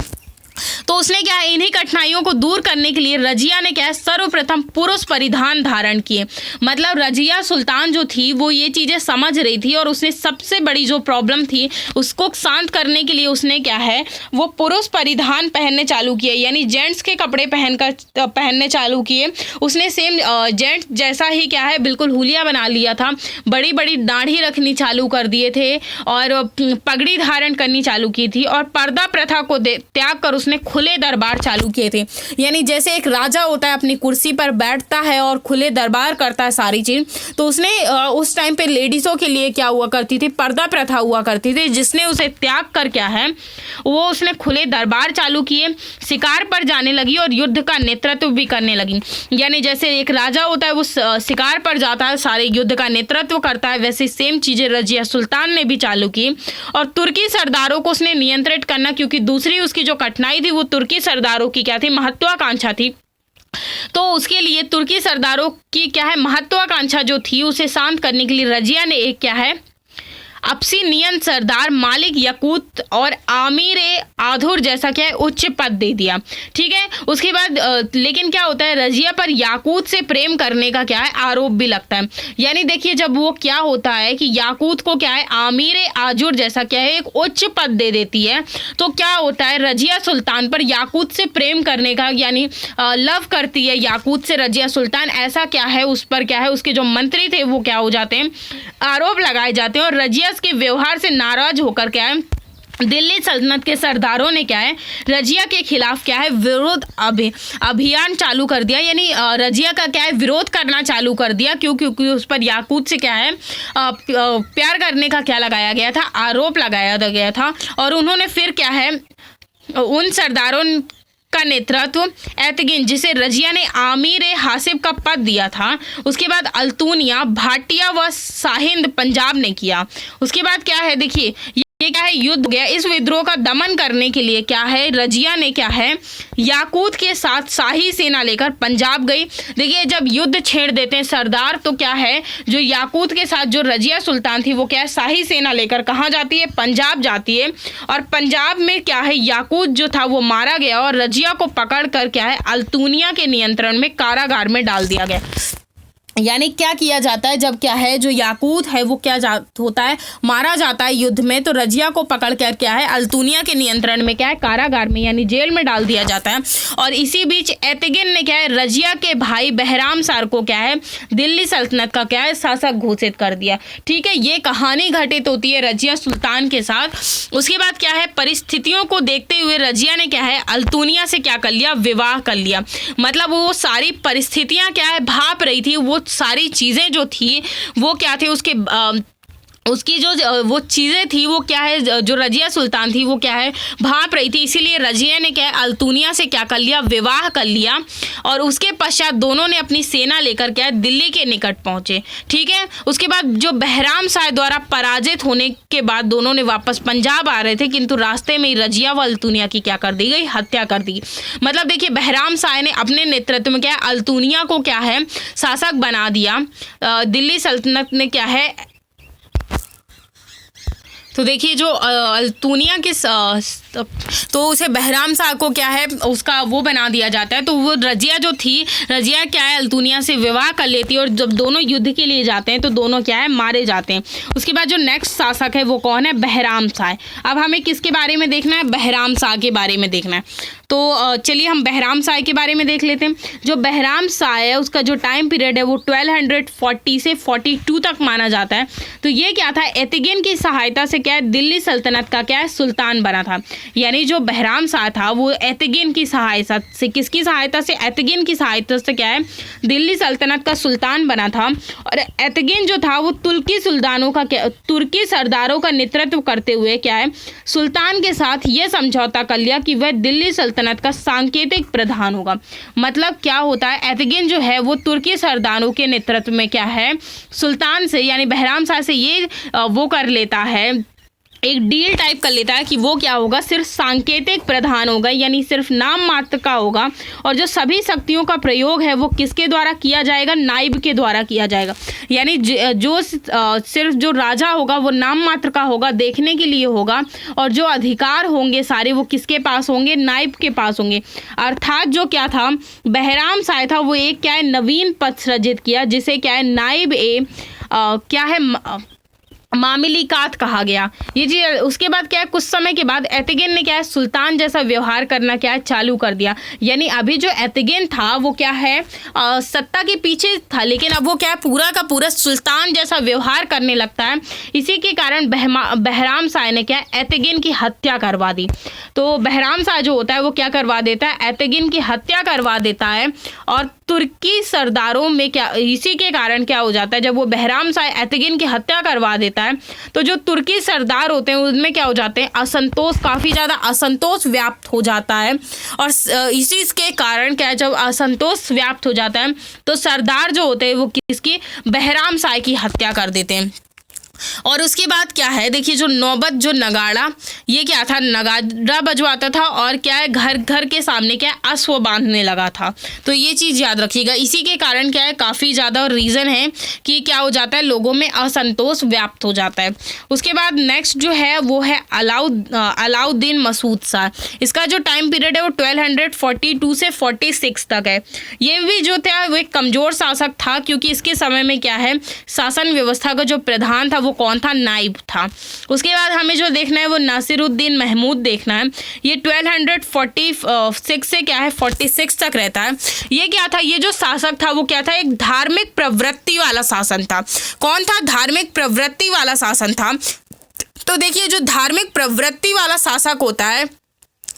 तो उसने क्या है, इन्हीं कठिनाइयों को दूर करने के लिए रजिया ने क्या है, सर्वप्रथम पुरुष परिधान धारण किए। मतलब रजिया सुल्तान जो थी वो ये चीजें समझ रही थी, और उसने सबसे बड़ी जो प्रॉब्लम थी उसको शांत करने के लिए उसने क्या है, वो पुरुष परिधान पहनने चालू किए, यानी जेंट्स के कपड़े पहनने चालू किए। उसने सेम जेंट्स जैसा ही क्या है, बिल्कुल हुलिया बना लिया था, बड़ी बड़ी दाढ़ी रखनी चालू कर दिए थे, और पगड़ी धारण करनी चालू की थी, और पर्दा प्रथा को त्याग कर उसने खुले दरबार चालू किए थे। यानी जैसे एक राजा होता है अपनी कुर्सी पर बैठता है और खुले दरबार करता है सारी चीज, तो उसने उस टाइम पे लेडीजों के लिए क्या हुआ करती थी, पर्दा प्रथा हुआ करती थी, जिसने उसे त्याग कर क्या है, वो उसने खुले दरबार चालू किए, शिकार पर जाने लगी और युद्ध का नेतृत्व भी करने लगी। यानी जैसे एक राजा होता है वो शिकार पर जाता है, सारे युद्ध का नेतृत्व करता है, वैसे सेम चीजें रजिया सुल्तान ने भी चालू की। और तुर्की सरदारों को उसने नियंत्रित करना, क्योंकि दूसरी उसकी जो कठिनाई थी वो तुर्की सरदारों की क्या थी, महत्वाकांक्षा थी। तो उसके लिए तुर्की सरदारों की क्या है, महत्वाकांक्षा जो थी उसे शांत करने के लिए रजिया ने एक क्या है, अब्सिनियन सरदार मालिक यकूत और आमिर आधुर जैसा क्या है, उच्च पद दे दिया। ठीक है, उसके बाद लेकिन क्या होता है, रजिया पर याकूत से प्रेम करने का क्या है, आरोप भी लगता है। यानी देखिए जब वो क्या होता है कि याकूत को क्या है, आमिर आजुर जैसा क्या है, एक उच्च पद दे देती है, तो क्या होता है, रजिया सुल्तान पर याकूत से प्रेम करने का, यानी लव करती है याकूत से रजिया सुल्तान, ऐसा क्या है, उस पर क्या है, उसके जो मंत्री थे वो क्या हो जाते हैं, आरोप लगाए जाते हैं। और रजिया के व्यवहार से नाराज होकर क्या है, दिल्ली सल्तनत के सरदारों ने क्या है, रजिया के खिलाफ क्या है, विरोध अभियान चालू कर दिया। यानी रजिया का क्या है, विरोध करना चालू कर दिया, क्योंकि उस पर याकूत से क्या है, प्यार करने का क्या लगाया गया था, आरोप लगाया गया था। और उन्होंने फिर क्या है, उन सरदारों का नेतृत्व एतगिन, जिसे रजिया ने आमिर हासिब का पद दिया था, उसके बाद अल्तूनिया, भाटिया व साहिंद पंजाब ने किया। उसके बाद क्या है, देखिए ये क्या है, युद्ध हो गया। इस विद्रोह का दमन करने के लिए क्या है, रजिया ने क्या है, याकूत के साथ शाही सेना लेकर पंजाब गई। देखिए जब युद्ध छेड़ देते हैं सरदार, तो क्या है, जो याकूत के साथ जो रजिया सुल्तान थी वो क्या है, शाही सेना लेकर कहाँ जाती है, पंजाब जाती है। और पंजाब में क्या है, याकूत जो था वो मारा गया और रजिया को पकड़ कर क्या है, अल्तुनिया के नियंत्रण में कारागार में डाल दिया गया। यानी क्या किया जाता है, जब क्या है, जो याकूत है वो क्या होता है, मारा जाता है युद्ध में, तो रजिया को पकड़ कर क्या है, अल्तुनिया के नियंत्रण में क्या है, कारागार में यानी जेल में डाल दिया जाता है। और इसी बीच एतगिन ने क्या है, रजिया के भाई बहराम सार को क्या है, दिल्ली सल्तनत का क्या है, शासक घोषित कर दिया। ठीक है, ये कहानी घटित होती है रजिया सुल्तान के साथ। उसके बाद क्या है, परिस्थितियों को देखते हुए रजिया ने क्या है, अल्तुनिया से क्या कर लिया, विवाह कर लिया। मतलब वो सारी परिस्थितियां क्या है, भाप रही थी, वो सारी चीज़ें जो थी वो क्या थे, उसकी जो वो चीज़ें थी वो क्या है, जो रजिया सुल्तान थी वो क्या है, भाप रही थी। इसीलिए रजिया ने क्या है, अल्तुनिया से क्या कर लिया, विवाह कर लिया। और उसके पश्चात दोनों ने अपनी सेना लेकर क्या है, दिल्ली के निकट पहुंचे। ठीक है, उसके बाद जो बहराम शाह द्वारा पराजित होने के बाद दोनों ने वापस पंजाब आ रहे थे, किंतु रास्ते में रजिया व अल्तुनिया की क्या कर दी गई, हत्या कर दी। मतलब देखिए बहराम शाह ने अपने नेतृत्व में क्या है, अल्तुनिया को क्या है, शासक बना दिया। दिल्ली सल्तनत ने क्या है, तो देखिए जो अल्तुनिया के तो उसे बहराम शाह को क्या है, उसका वो बना दिया जाता है। तो वो रजिया जो थी, रजिया क्या है, अल्तुनिया से विवाह कर लेती है और जब दोनों युद्ध के लिए जाते हैं तो दोनों क्या है, मारे जाते हैं। उसके बाद जो नेक्स्ट शासक है वो कौन है, बहराम शाह। अब हमें किसके बारे में देखना है, बहराम शाह के बारे में देखना है। तो चलिए हम बहराम शाह के बारे में देख लेते हैं। जो बहराम शाह है उसका जो टाइम पीरियड है वो 1240 से 42 तक माना जाता है। तो ये क्या था, एतगिन की सहायता से क्या है, दिल्ली सल्तनत का क्या है, सुल्तान बना था। यानी जो बहराम शाह था वो एतगिन की सहायता से, किसकी सहायता से, एतगिन की सहायता से क्या है, दिल्ली सल्तनत का सुल्तान बना था। और एतगिन जो था वो तुर्की सरदारों का नेतृत्व करते हुए क्या है, सुल्तान के साथ ये समझौता कर लिया कि वह दिल्ली सल्तनत का सांकेतिक प्रधान होगा। मतलब क्या होता है, एतगिन जो है वो तुर्की सरदारों के नेतृत्व में क्या है, सुल्तान से यानी बहराम शाह से ये वो कर लेता है, एक डील टाइप कर लेता है कि वो क्या होगा, सिर्फ सांकेतिक प्रधान होगा, यानी सिर्फ नाम मात्र का होगा। और जो सभी शक्तियों का प्रयोग है वो किसके द्वारा किया जाएगा, नाइब के द्वारा किया जाएगा। यानी जो सिर्फ जो राजा होगा वो नाम मात्र का होगा, देखने के लिए होगा। और जो अधिकार होंगे सारे वो किसके पास होंगे, नाइब के पास होंगे। अर्थात जो क्या था, बहराम शाह था वो एक क्या है, नवीन पद सृजित किया, जिसे क्या है, नाइब क्या है, मामलिकात कहा गया। ये जी उसके बाद क्या है, कुछ समय के बाद एतगिन ने क्या है, सुल्तान जैसा व्यवहार करना क्या है, चालू कर दिया। यानी अभी जो एतगिन था वो क्या है, सत्ता के पीछे था, लेकिन अब वो क्या है, पूरा का पूरा सुल्तान जैसा व्यवहार करने लगता है। इसी के कारण बहराम शाह ने क्या है, एतगिन की हत्या करवा दी। तो बहराम शाह जो होता है वो क्या करवा देता है, एतगिन की हत्या करवा देता है। और तुर्की सरदारों में क्या, इसी के कारण क्या हो जाता है, जब वो बहराम शाह एतगिन की हत्या करवा देता है तो जो तुर्की सरदार होते हैं उनमें क्या हो जाते हैं, असंतोष, काफ़ी ज़्यादा असंतोष व्याप्त हो जाता है। और इसी के कारण क्या है, जब असंतोष व्याप्त हो जाता है तो सरदार जो होते हैं वो किसकी, बहराम शाह की हत्या कर देते हैं। और उसके बाद क्या है, देखिए जो नौबत जो नगाड़ा, ये क्या था, नगाड़ा बजवाता था और क्या है, घर घर के सामने क्या है, अश्व बांधने लगा था। तो ये चीज़ याद रखिएगा। इसी के कारण क्या है, काफ़ी ज़्यादा रीज़न है कि क्या हो जाता है, लोगों में असंतोष व्याप्त हो जाता है। उसके बाद नेक्स्ट जो है वो है अलाउद्दीन मसूद शाह। इसका जो टाइम पीरियड है वो 1242 से 46 तक है। ये भी जो था वो एक कमज़ोर शासक था, क्योंकि इसके समय में क्या है, शासन व्यवस्था का जो प्रधान था वो कौन था, नाइब था। उसके बाद हमें जो देखना है वो नासिरुद्दीन महमूद देखना है। ये 1246 से क्या है, 46 तक रहता है। ये क्या था, ये जो शासक था वो क्या था, एक धार्मिक प्रवृत्ति वाला शासन था। कौन था, धार्मिक प्रवृत्ति वाला शासन था। तो देखिए जो धार्मिक प्रवृत्ति वाला शासक होता है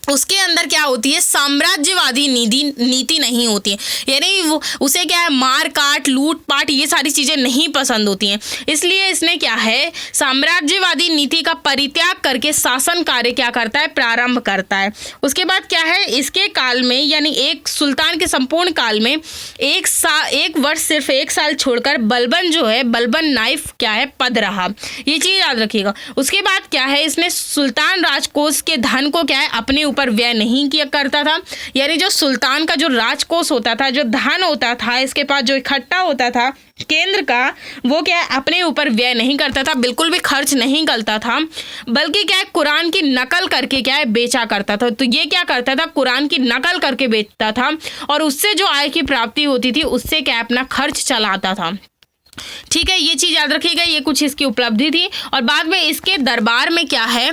उसके अंदर क्या होती है, साम्राज्यवादी नीति नहीं होती है, यानी वो उसे क्या है, मार काट लूट पाट ये सारी चीज़ें नहीं पसंद होती हैं। इसलिए इसने क्या है, साम्राज्यवादी नीति का परित्याग करके शासन कार्य क्या करता है, प्रारंभ करता है। उसके बाद क्या है, इसके काल में यानी एक सुल्तान के संपूर्ण काल में एक वर्ष सिर्फ 1 साल छोड़कर बलबन जो है, बलबन नाइफ क्या है, पद रहा। ये चीज़ याद रखिएगा। उसके बाद क्या है, इसने सुल्तान राजकोष के धन को क्या है, अपने ऊपर व्यय नहीं किया करता था, यानी जो सुल्तान का जो राजकोष होता था, जो धन होता था इसके पास जो इकट्ठा होता था केंद्र का, वो क्या है, अपने ऊपर व्यय नहीं करता था, बिल्कुल भी खर्च नहीं करता था, बल्कि क्या है, कुरान की नकल करके क्या है, बेचा करता था। तो ये क्या करता था, कुरान की नकल करके बेचता था और उससे जो आय की प्राप्ति होती थी उससे क्या अपना खर्च चलाता था। ठीक है, ये चीज़ याद रखिएगा। ये कुछ इसकी उपलब्धि थी। और बाद में इसके दरबार में क्या है,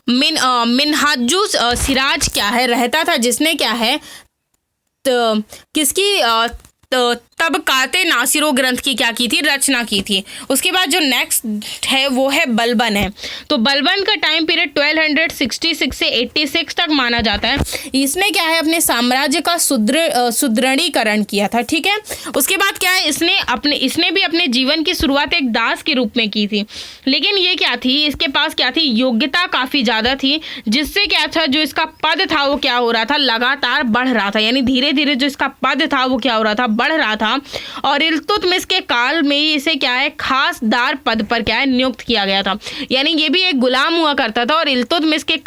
मिनहाजुस सिराज क्या है, रहता था, जिसने क्या है, तो किसकी तबकाते नासिरो ग्रंथ की क्या की थी, रचना की थी। उसके बाद जो नेक्स्ट है वो है बलबन है। तो बलबन का टाइम पीरियड 1266 से 86 तक माना जाता है। इसने क्या है, अपने साम्राज्य का सुदृढ़ीकरण किया था। ठीक है, उसके बाद क्या है, इसने भी अपने जीवन की शुरुआत एक दास के रूप में की थी, लेकिन ये क्या थी, इसके पास क्या थी, योग्यता काफ़ी ज़्यादा थी, जिससे क्या था, जो इसका पद था वो क्या हो रहा था, लगातार बढ़ रहा था, यानी धीरे धीरे जो इसका पद था वो क्या हो रहा था, बढ़ रहा था। और इल्तुतमिश के काल में इसे क्या है, खासदार पद पर क्या है, नियुक्त किया गया था, यानी ये भी एक गुलाम हुआ करता था और इल्तुतमिश के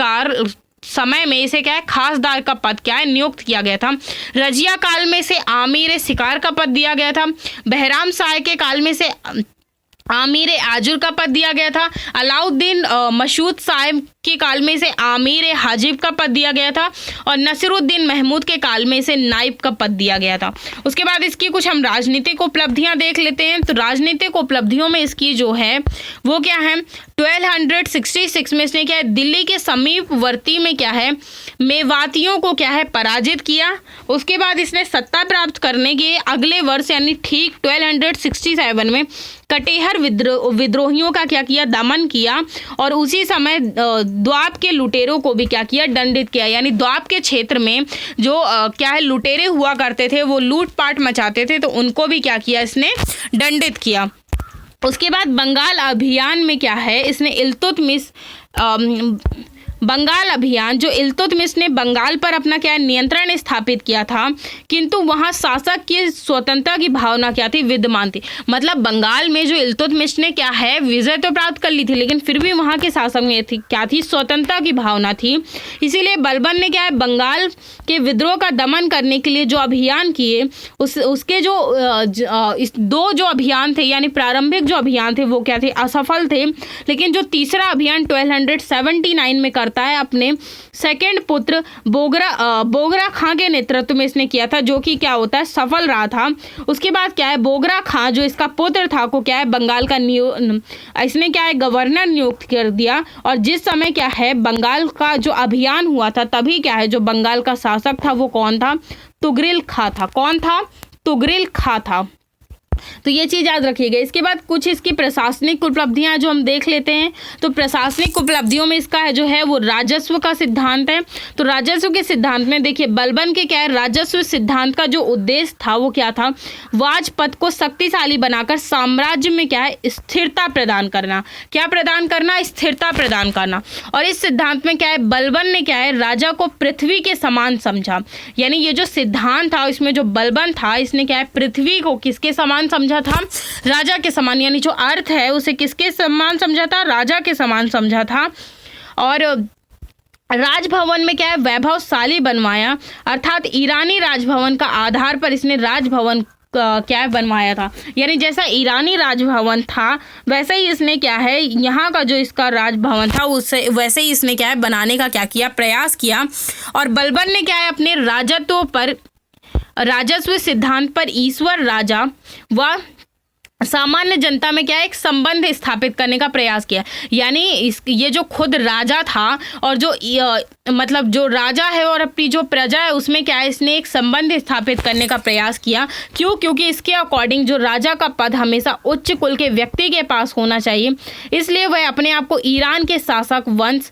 समय में इसे क्या है, खासदार का पद क्या है, नियुक्त किया गया था। रजिया काल में से आमिर शिकार का पद दिया गया था। बहराम शाह के काल में से आमिर आजुर का पद दिया गया था। अलाउद्दीन मशहूद साहिब के काल में से आमिर हाजिब का पद दिया गया था और नसीरुद्दीन महमूद के काल में से नाइब का पद दिया गया था। उसके बाद इसकी कुछ हम राजनीतिक उपलब्धियां देख लेते हैं। तो राजनीतिक उपलब्धियों में इसकी जो है वो क्या है, 1266 में इसने क्या है, दिल्ली के समीपवर्ती में क्या है, मेवातियों को क्या है, पराजित किया। उसके बाद इसने सत्ता प्राप्त करने के अगले वर्ष यानी ठीक 1267 में कटेहर विद्रोहियों का क्या किया, दमन किया और उसी समय द्वाब के लुटेरों को भी क्या किया, दंडित किया। यानी द्वाब के क्षेत्र में जो क्या है, लुटेरे हुआ करते थे, वो लूटपाट मचाते थे, तो उनको भी क्या किया, इसने दंडित किया। उसके बाद बंगाल अभियान में क्या है, इसने इल्तुतमिश बंगाल अभियान, जो इल्तुतमिश ने बंगाल पर अपना क्या नियंत्रण स्थापित किया था, किंतु वहाँ शासक की स्वतंत्रता की भावना क्या थी, विद्यमान थी। मतलब बंगाल में जो इल्तुतमिश ने क्या है, विजय तो प्राप्त कर ली थी, लेकिन फिर भी वहाँ के शासक में थी क्या थी, स्वतंत्रता की भावना थी। इसीलिए बलबन ने क्या है, बंगाल के विद्रोह का दमन करने के लिए जो अभियान किए, उसके जो 2 जो अभियान थे, यानी प्रारंभिक जो अभियान थे वो क्या थे, असफल थे। लेकिन जो तीसरा अभियान 1279 में करता है, अपने सेकंड पुत्र बोगरा खां के नेतृत्व में इसने किया था, जो कि क्या होता है, सफल रहा था। उसके बाद क्या है, बोगरा खां जो इसका पुत्र था को क्या है, बंगाल का इसने क्या है, गवर्नर नियुक्त कर दिया। और जिस समय क्या है, बंगाल का जो अभियान हुआ था, तभी क्या है, जो बंगाल का शासक था वो कौन था, तुगरिल खां था। कौन था, तुगरिल खां था। तो ये चीज़ याद रखिएगा। इसके बाद कुछ इसकी प्रशासनिक उपलब्धियां जो हम देख लेते हैं। तो प्रशासनिक उपलब्धियों में इसका है जो है वो राजस्व का सिद्धांत है। तो राजस्व के सिद्धांत में देखिए, बलबन के क्या है, राजस्व सिद्धांत का जो उद्देश्य था वो क्या था, वाजपद को शक्तिशाली बनाकर साम्राज्य में क्या है, स्थिरता प्रदान करना। क्या प्रदान करना, स्थिरता प्रदान करना। और इस सिद्धांत में क्या है, बलबन ने क्या है, राजा को पृथ्वी के समान समझा। यानी ये जो सिद्धांत था, इसमें जो बलबन था, इसने क्या है, पृथ्वी को किसके समान समझा था, राजा के समान। यानी जो अर्थ है उसे किसके समान समझा था, राजा के समान समझा था। और राजभवन में क्या है, वैभवशाली बनवाया, अर्थात ईरानी राजभवन का आधार पर इसने राजभवन क्या है, बनवाया था। यानी जैसा ईरानी राजभवन था वैसे ही इसने क्या है, यहाँ का जो इसका राजभवन था उससे वैसे ही इसने क्या है, बनाने का क्या किया, प्रयास किया। और बलबन ने क्या है, अपने राजत्व पर, राजस्व सिद्धांत पर ईश्वर राजा व सामान्य जनता में क्या है, एक संबंध स्थापित करने का प्रयास किया। यानी ये जो खुद राजा था और जो मतलब जो राजा है और अपनी जो प्रजा है उसमें क्या है, इसने एक संबंध स्थापित करने का प्रयास किया। क्यों, क्योंकि इसके अकॉर्डिंग जो राजा का पद हमेशा उच्च कुल के व्यक्ति के पास होना चाहिए, इसलिए वह अपने आप को ईरान के शासक वंश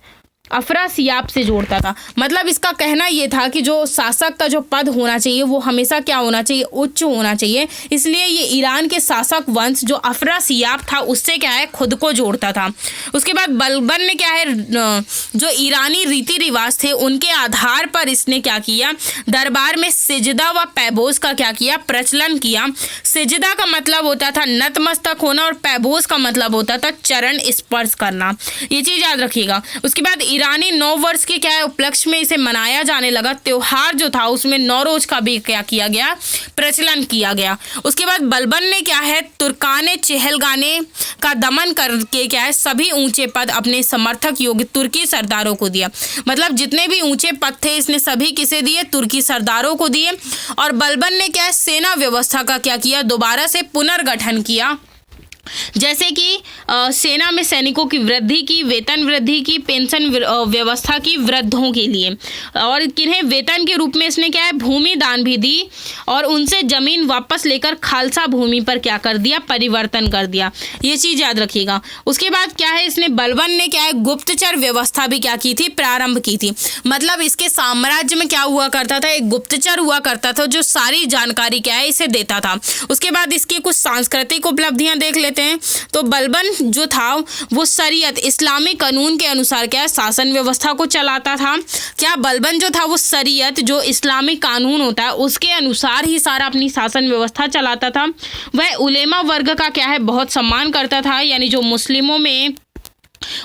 अफरासियाब से जोड़ता था। मतलब इसका कहना ये था कि जो शासक का जो पद होना चाहिए वो हमेशा क्या होना चाहिए, उच्च होना चाहिए। इसलिए ये ईरान के शासक वंश जो अफरासियाब था उससे क्या है, खुद को जोड़ता था। उसके बाद बलबन ने क्या है, जो ईरानी रीति रिवाज थे उनके आधार पर इसने क्या किया, दरबार में सिजदा व पैबोस का क्या किया, प्रचलन किया। सिजदा का मतलब होता था नतमस्तक होना और पैबोस का मतलब होता था चरण स्पर्श करना। ये चीज याद रखिएगा। उसके बाद ईरानी नौ वर्ष के क्या है उपलक्ष्य में इसे मनाया जाने लगा। त्योहार जो था उसमें नौरोज का भी क्या किया गया, प्रचलन किया गया। उसके बाद बलबन ने क्या है, तुर्काने चहलगाने का दमन करके क्या है, सभी ऊंचे पद अपने समर्थक योग्य तुर्की सरदारों को दिया। मतलब जितने भी ऊंचे पद थे इसने सभी किसे दिए, तुर्की सरदारों को दिए। और बलबन ने क्या है, सेना व्यवस्था का क्या किया, दोबारा से पुनर्गठन किया। जैसे कि सेना में सैनिकों की वृद्धि की, वेतन वृद्धि की, पेंशन व्यवस्था की वृद्धों के लिए, और किन्हें वेतन के रूप में इसने क्या है, भूमि दान भी दी। और उनसे जमीन वापस लेकर खालसा भूमि पर क्या कर दिया, परिवर्तन कर दिया। ये चीज़ याद रखिएगा। उसके बाद क्या है, इसने बलबन ने क्या है, गुप्तचर व्यवस्था भी क्या की थी, प्रारंभ की थी। मतलब इसके साम्राज्य में क्या हुआ करता था, एक गुप्तचर हुआ करता था जो सारी जानकारी क्या है इसे देता था। उसके बाद इसकी कुछ सांस्कृतिक उपलब्धियां देख लेते हैं। तो बलबन जो था वो शरीयत, इस्लामी कानून के अनुसार क्या है, शासन व्यवस्था को चलाता था। क्या बलबन जो था वो शरीयत, जो इस्लामी कानून होता है उसके अनुसार ही सारा अपनी शासन व्यवस्था चलाता था। वह उलेमा वर्ग का क्या है, बहुत सम्मान करता था। यानी जो मुस्लिमों में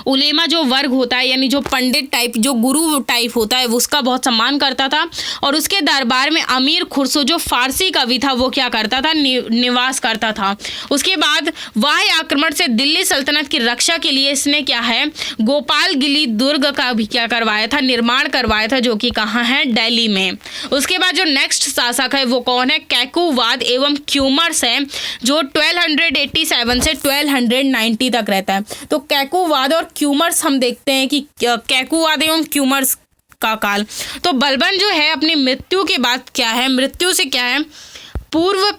उलेमा जो वर्ग होता है, यानी जो पंडित टाइप, जो गुरु टाइप होता है, उसका बहुत सम्मान करता था। और उसके दरबार में अमीर खुसरो जो फारसी कवि था वो क्या करता था, निवास करता था। उसके बाद वाह्य आक्रमण से दिल्ली सल्तनत की रक्षा के लिए इसने क्या है, गोपालगिली दुर्ग का भी क्या करवाया था, निर्माण करवाया था, जो कि कहाँ है, दिल्ली में। उसके बाद जो नेक्स्ट शासक है वो कौन है, कैकुवाद एवं क्यूमर्स है, जो 1287 से 1290 तक रहता है। तो कैकुवाद और क्यूमर्स हम देखते हैं कि कैकुवाद एवं क्यूमर्स का काल। तो बलबन जो है अपनी मृत्यु के बाद क्या है, मृत्यु से क्या है, पूर्व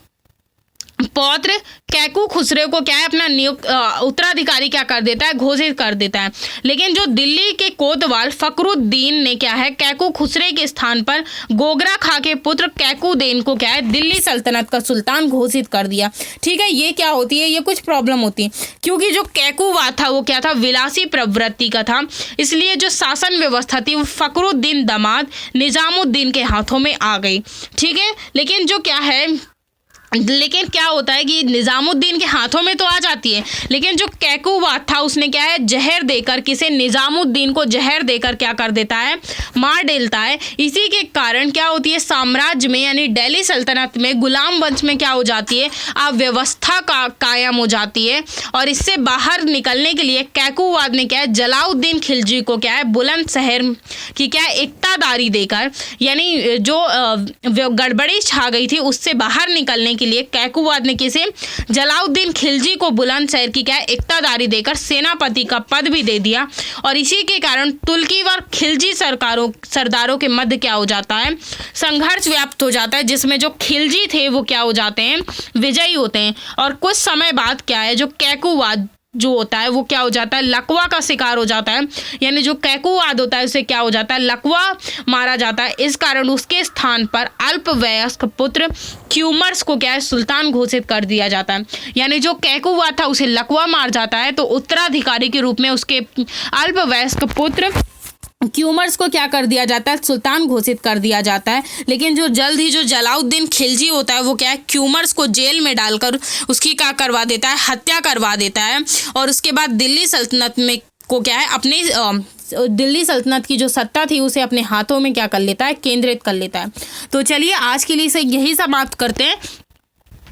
पौत्र कैकू खुसरो को क्या है, अपना नियुक्त उत्तराधिकारी क्या कर देता है, घोषित कर देता है। लेकिन जो दिल्ली के कोतवाल फकरुद्दीन ने क्या है, कैकू खुसरे के स्थान पर गोगरा खा के पुत्र कैकुदेन को क्या है, दिल्ली सल्तनत का सुल्तान घोषित कर दिया। ठीक है, ये क्या होती है, ये कुछ प्रॉब्लम होती है, क्योंकि जो कैकुवाद था वो क्या था, विलासी प्रवृत्ति का था। इसलिए जो शासन व्यवस्था थी वो फकरुद्दीन दामाद निजामुद्दीन के हाथों में आ गई। ठीक है, लेकिन जो क्या है, लेकिन क्या होता है कि निजामुद्दीन के हाथों में तो आ जाती है, लेकिन जो कैकुवाद था उसने क्या है, जहर देकर, किसे, निजामुद्दीन को जहर देकर क्या कर देता है, मार डालता है। इसी के कारण क्या होती है, साम्राज्य में यानी दिल्ली सल्तनत में गुलाम वंश में क्या हो जाती है, अव्यवस्था का कायम हो जाती है। और इससे बाहर निकलने के लिए कैकुवाद ने क्या है, जलाउद्दीन खिलजी को क्या है, बुलंदशहर की क्या है, इक्तादारी देकर, यानी जो गड़बड़ी छा गई थी उससे बाहर निकलने के लिए कैकुवाद ने किसे, जलाउद्दीन खिलजी को बुलंदशहर की क्या है, इक्तादारी देकर सेनापति का पद भी दे दिया। और इसी के कारण तुर्की व खिलजी सरदारों के मध्य क्या हो जाता है, संघर्ष व्याप्त हो जाता है, जिसमें जो खिलजी थे वो क्या हो जाते हैं, विजयी होते हैं। और कुछ समय बाद क्या है, जो कैकुवाद जो होता है वो क्या हो जाता है, लकवा का शिकार हो जाता है। यानी जो कैकुवाद होता है उसे क्या हो जाता है, लकवा मारा जाता है। इस कारण उसके स्थान पर अल्पवयस्क पुत्र क्यूमर्स को क्या है, सुल्तान घोषित कर दिया जाता है। यानी जो कैकुवाद था उसे लकवा मार जाता है, तो उत्तराधिकारी के रूप में उसके अल्पवयस्क पुत्र क्यूमर्स को क्या कर दिया जाता है, सुल्तान घोषित कर दिया जाता है। लेकिन जो जल्द ही जो जलाउद्दीन खिलजी होता है वो क्या है, क्यूमर्स को जेल में डालकर उसकी क्या करवा देता है, हत्या करवा देता है। और उसके बाद दिल्ली सल्तनत में को क्या है, अपनी दिल्ली सल्तनत की जो सत्ता थी उसे अपने हाथों में क्या कर लेता है, केंद्रित कर लेता है। तो चलिए आज के लिए से यही समाप्त करते हैं।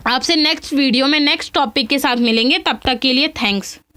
आपसे नेक्स्ट वीडियो में नेक्स्ट टॉपिक के साथ मिलेंगे, तब तक के लिए थैंक्स।